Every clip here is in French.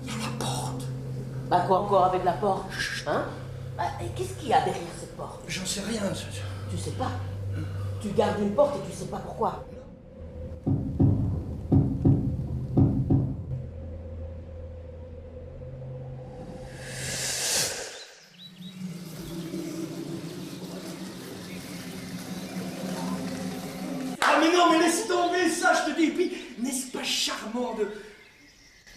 Il y a la porte. Bah quoi encore avec la porte? Hein? Bah, et qu'est-ce qu'il y a derrière cette porte? J'en sais rien. Tu sais pas. Tu gardes une porte et tu sais pas pourquoi. Ah mais non, mais laisse tomber ça, je te dis. Et puis, n'est-ce pas charmant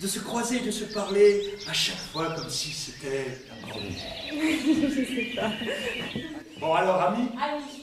de se croiser, de se parler à chaque fois comme si c'était la première? Je sais pas. Bon alors, amis. Amis.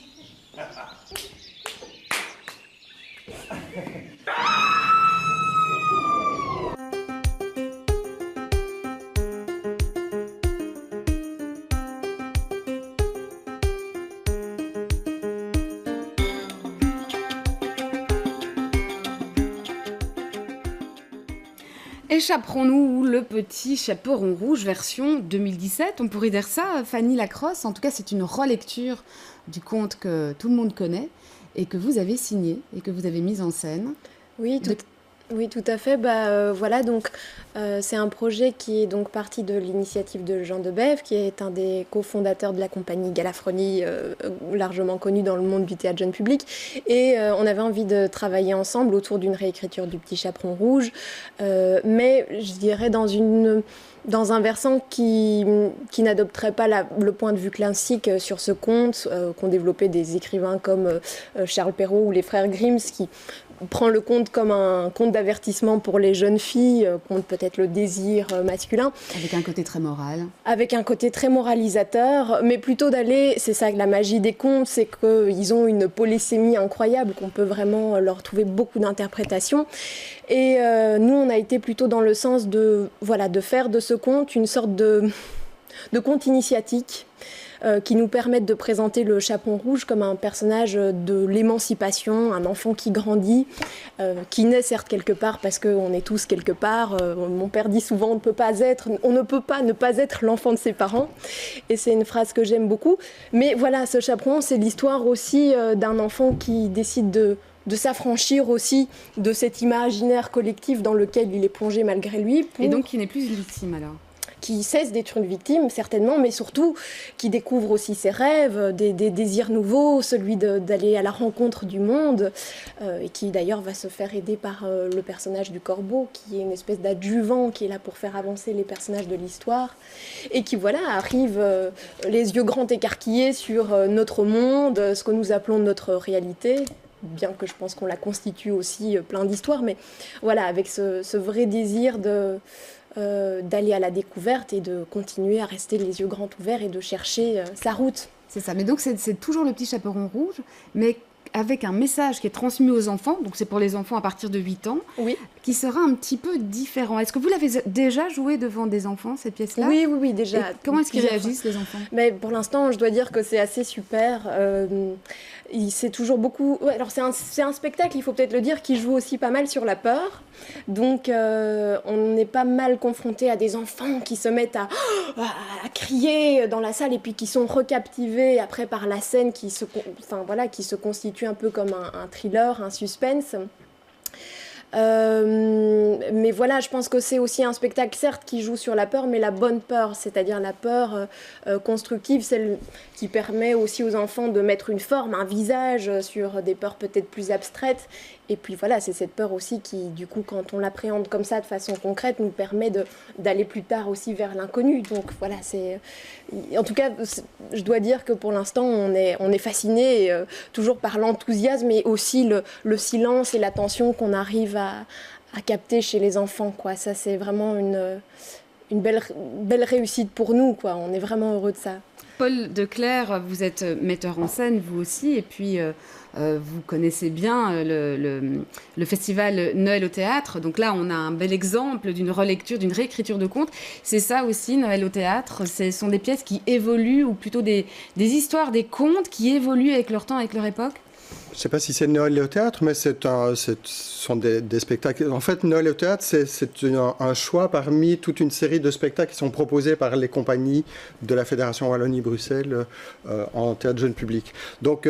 Échapperons-nous le petit chaperon rouge version 2017? On pourrait dire ça, Fanny Lacrosse. En tout cas, c'est une relecture du conte que tout le monde connaît et que vous avez signé et que vous avez mis en scène. Oui, tout à fait. Voilà, donc c'est un projet qui est donc parti de l'initiative de Jean Debève, qui est un des cofondateurs de la compagnie Galafroni, largement connue dans le monde du théâtre jeune public. Et on avait envie de travailler ensemble autour d'une réécriture du Petit Chaperon Rouge, mais je dirais dans un versant qui n'adopterait pas le point de vue classique sur ce conte qu'ont développé des écrivains comme Charles Perrault ou les frères Grimm, qui prend le conte comme un conte d'avertissement pour les jeunes filles, conte peut-être le désir masculin. Avec un côté très moral. Avec un côté très moralisateur, mais plutôt d'aller, c'est ça la magie des contes, c'est qu'ils ont une polysémie incroyable, qu'on peut vraiment leur trouver beaucoup d'interprétations. Et nous, on a été plutôt dans le sens de faire de ce conte une sorte de conte initiatique, qui nous permettent de présenter le Chaperon Rouge comme un personnage de l'émancipation, un enfant qui grandit, qui naît certes quelque part parce qu'on est tous quelque part. Mon père dit souvent on ne peut pas ne pas être l'enfant de ses parents, et c'est une phrase que j'aime beaucoup. Mais voilà, ce chaperon, c'est l'histoire aussi d'un enfant qui décide de s'affranchir aussi de cet imaginaire collectif dans lequel il est plongé malgré lui. Et donc qui n'est plus une victime alors? Qui cesse d'être une victime, certainement, mais surtout qui découvre aussi ses rêves, des désirs nouveaux, celui d'aller à la rencontre du monde, et qui d'ailleurs va se faire aider par le personnage du corbeau, qui est une espèce d'adjuvant qui est là pour faire avancer les personnages de l'histoire, et qui arrive les yeux grands écarquillés sur notre monde, ce que nous appelons notre réalité, bien que je pense qu'on la constitue aussi plein d'histoires, mais voilà, avec ce vrai désir d'aller à la découverte et de continuer à rester les yeux grands ouverts et de chercher sa route. C'est ça, mais donc c'est toujours le Petit Chaperon Rouge, mais avec un message qui est transmis aux enfants, donc c'est pour les enfants à partir de 8 ans, oui, qui sera un petit peu différent. Est-ce que vous l'avez déjà joué devant des enfants, cette pièce-là? Oui, déjà. Et comment est-ce qu'ils réagissent, les enfants? Mais pour l'instant, je dois dire que c'est assez super. C'est toujours beaucoup... Ouais, alors c'est un spectacle, il faut peut-être le dire, qui joue aussi pas mal sur la peur. Donc on est pas mal confronté à des enfants qui se mettent à crier dans la salle et puis qui sont recaptivés après par la scène qui se constitue un peu comme un thriller, un suspense. Mais voilà, je pense que c'est aussi un spectacle, certes, qui joue sur la peur, mais la bonne peur, c'est-à-dire la peur constructive, celle qui permet aussi aux enfants de mettre une forme, un visage sur des peurs peut-être plus abstraites. Et puis voilà, c'est cette peur aussi qui, du coup, quand on l'appréhende comme ça de façon concrète, nous permet d'aller plus tard aussi vers l'inconnu. Donc voilà, en tout cas, je dois dire que pour l'instant, on est fasciné toujours par l'enthousiasme et aussi le silence et l'attention qu'on arrive à capter chez les enfants, quoi. Ça, c'est vraiment une belle réussite pour nous, quoi. On est vraiment heureux de ça. Paul Declercq, vous êtes metteur en scène, vous aussi, et puis vous connaissez bien le festival Noël au théâtre. Donc là, on a un bel exemple d'une relecture, d'une réécriture de contes. C'est ça aussi, Noël au théâtre. Ce sont des pièces qui évoluent, ou plutôt des histoires, des contes qui évoluent avec leur temps, avec leur époque. Je ne sais pas si c'est Noël au théâtre, mais ce sont des spectacles. En fait, Noël au théâtre, c'est un choix parmi toute une série de spectacles qui sont proposés par les compagnies de la Fédération Wallonie-Bruxelles en théâtre jeune public. Donc,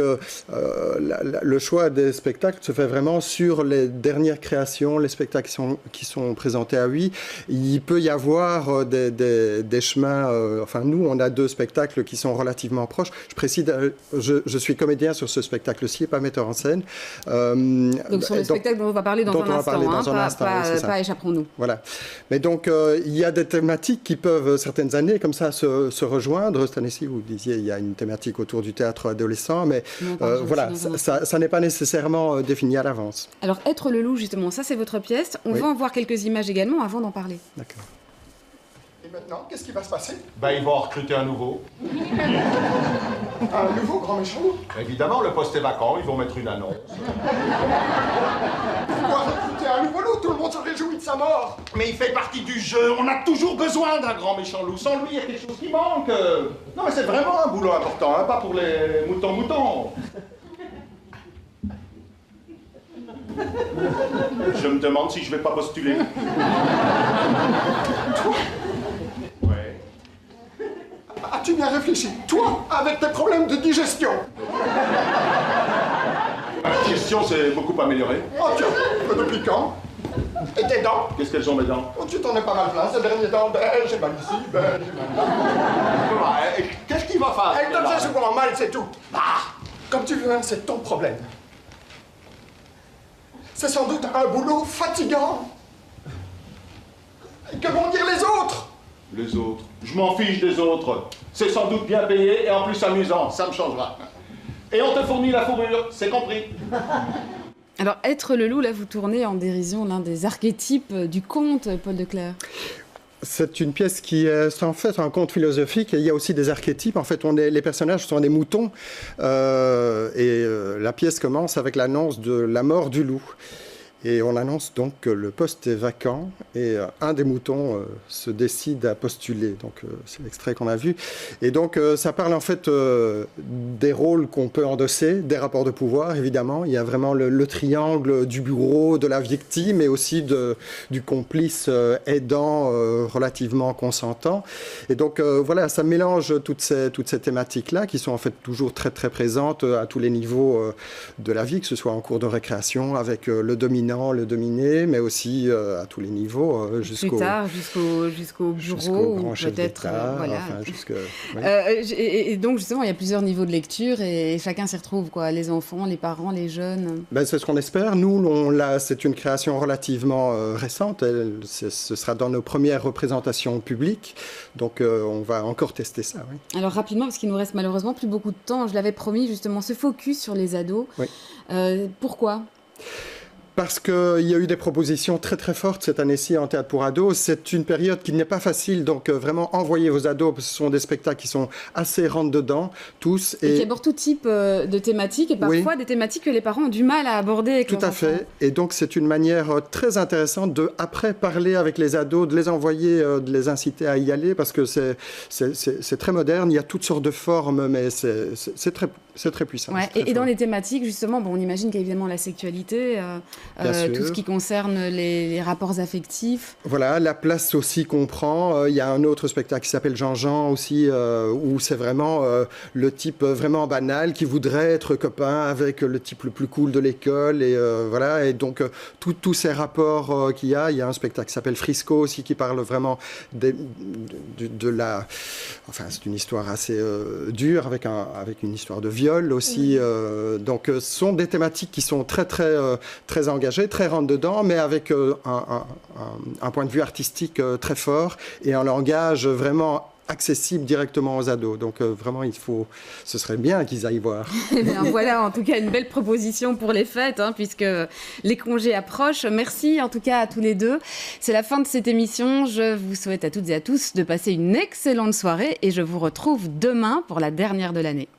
le choix des spectacles se fait vraiment sur les dernières créations, les spectacles qui sont présentés à Huy. Il peut y avoir des chemins. Enfin, nous, on a 2 spectacles qui sont relativement proches. Je précise, je suis comédien sur ce spectacle-ci, pas metteur en scène. Donc sur le spectacle dont on va parler dans un instant, pas échapperons-nous. Voilà. Mais donc, il y a des thématiques qui peuvent, certaines années, comme ça, se rejoindre. Cette année-ci, vous disiez, il y a une thématique autour du théâtre adolescent, mais voilà, ça n'est pas nécessairement défini à l'avance. Alors, Être le loup, justement, ça c'est votre pièce. On va en voir quelques images également avant d'en parler. D'accord. Et maintenant, qu'est-ce qui va se passer? Ben, ils vont en recruter un nouveau. Un nouveau grand méchant? Évidemment, le poste est vacant, ils vont mettre une annonce. Pourquoi recruter un nouveau loup? Tout le monde se réjouit de sa mort. Mais il fait partie du jeu, on a toujours besoin d'un grand méchant loup. Sans lui, il y a quelque chose qui manque. Non, mais c'est vraiment un boulot important, hein, pas pour les moutons. Je me demande si je vais pas postuler. Toi? Ouais. As-tu bien réfléchi? Toi, avec tes problèmes de digestion. Ma digestion s'est beaucoup améliorée. Oh tiens, depuis quand? Et tes dents? Qu'est-ce qu'elles ont, mes dents? Oh, tu t'en es pas mal plein ces derniers temps. Ben, j'ai mal ici, ben, j'ai mal là. Qu'est-ce qu'il va faire? Elle te fait souvent mal, c'est tout. Ah, comme tu veux, c'est ton problème. C'est sans doute un boulot fatigant. Et que vont dire les autres? Les autres. Je m'en fiche des autres. C'est sans doute bien payé et en plus amusant. Ça me changera. Et on te fournit la fourrure, c'est compris. Alors, Être le loup, là, vous tournez en dérision l'un des archétypes du conte, Paul Declercq. C'est une pièce qui est en fait un conte philosophique et il y a aussi des archétypes. En fait, les personnages sont des moutons la pièce commence avec l'annonce de la mort du loup. Et on annonce donc que le poste est vacant et un des moutons se décide à postuler. Donc c'est l'extrait qu'on a vu. Et donc ça parle en fait des rôles qu'on peut endosser, des rapports de pouvoir évidemment. Il y a vraiment le triangle du bourreau, de la victime et aussi du complice aidant relativement consentant. Et donc voilà, ça mélange toutes ces thématiques-là qui sont en fait toujours très très présentes à tous les niveaux de la vie, que ce soit en cours de récréation avec le dominant, le dominé, mais aussi à tous les niveaux, jusqu'au bureau, grand chef peut-être. Voilà. Et donc, justement, il y a plusieurs niveaux de lecture et chacun s'y retrouve, quoi. Les enfants, les parents, les jeunes. Ben, c'est ce qu'on espère. Nous, c'est une création relativement récente. Ce sera dans nos premières représentations publiques. Donc, on va encore tester ça. Oui. Alors, rapidement, parce qu'il nous reste malheureusement plus beaucoup de temps, je l'avais promis, justement, ce focus sur les ados. Oui. Pourquoi ? Parce qu'il y a eu des propositions très très fortes cette année-ci en théâtre pour ados. C'est une période qui n'est pas facile, donc vraiment envoyez vos ados, parce que ce sont des spectacles qui sont assez rentre-dedans, tous. Et qui abordent tout type de thématiques, et parfois des thématiques que les parents ont du mal à aborder avec leurs enfants. Tout à fait, et donc c'est une manière très intéressante de, après, parler avec les ados, de les envoyer, de les inciter à y aller, parce que c'est très moderne, il y a toutes sortes de formes, mais c'est très puissant. Ouais, et dans les thématiques, justement, on imagine qu'évidemment la sexualité, tout ce qui concerne les rapports affectifs. Voilà, la place aussi qu'on prend. Il y a un autre spectacle qui s'appelle Jean-Jean aussi, où c'est vraiment le type vraiment banal qui voudrait être copain avec le type le plus cool de l'école. Et voilà, et donc tous ces rapports qu'il y a. Il y a un spectacle qui s'appelle Frisco aussi, qui parle vraiment de la... Enfin, c'est une histoire assez dure, avec une histoire de viol aussi. Donc, ce sont des thématiques qui sont très, très, très engagées, très rentre-dedans, mais avec un point de vue artistique très fort et un langage vraiment accessible directement aux ados. Donc vraiment, ce serait bien qu'ils aillent voir. Voilà, en tout cas, une belle proposition pour les fêtes, puisque les congés approchent. Merci en tout cas à tous les deux. C'est la fin de cette émission. Je vous souhaite à toutes et à tous de passer une excellente soirée et je vous retrouve demain pour la dernière de l'année.